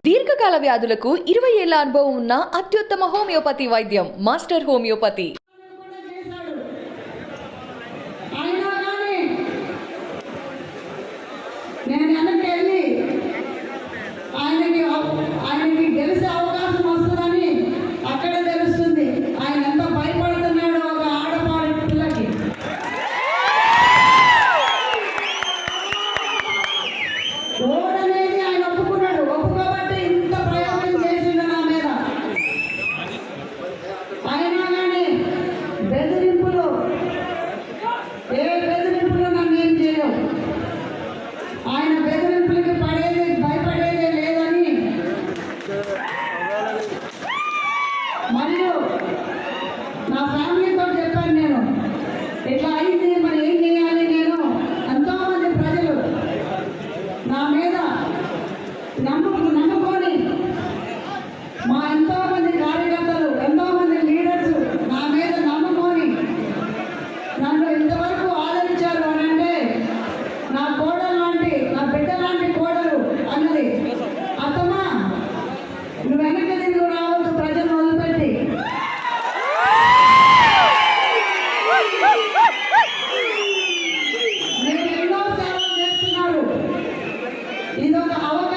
దీర్ఘకాల వ్యాధులకు 20 ఏళ్ల అనుభవం ఉన్న అత్యుత్తమ హోమియోపతి వైద్యం మాస్టర్ హోమియోపతి. ఆయనకి గెలిచే అవకాశం వస్తుందని అక్కడే తెలుస్తుంది. ఆయన ఎంత భయపడుతున్నాడో ఒక ఆడపాడి పిల్లకి. ఓడనేది ఆయన ఒప్పుకున్నాడు. ఒప్పుకోబట్టి ఇంత ప్రయోగం చేసిండు నా మీద. అయినా కానీ బెదిరింపులు, ఏ బెదిరింపులు నన్ను ఏం చేయవు. ఆయన బెదిరింపులకి భయపడేదే లేదని మరియు నా ఫ్యామిలీతో చెప్పాను. నేను ఇట్లా అయింది, మరి ఏం చేయాలి? నేను ఎంతోమంది ప్రజలు నా మీద నమ్ముకొని, మా ఎంతోమంది కార్యకర్తలు, ఎంతోమంది లీడర్స్ నా మీద నమ్ముకొని నన్ను ఇంతవరకు ఆదరించారు అని అంటే నా కోడలు లాంటి, నా బిడ్డ లాంటి కోడలు అన్నది. అత్తమ్మా, నువ్వు వెనక్కి తిరిగి రావద్దు ప్రజలను వదిలిపెట్టి. నేను ఎన్నో సేవలు చేస్తున్నాడు. ఇదొక అవకాశం.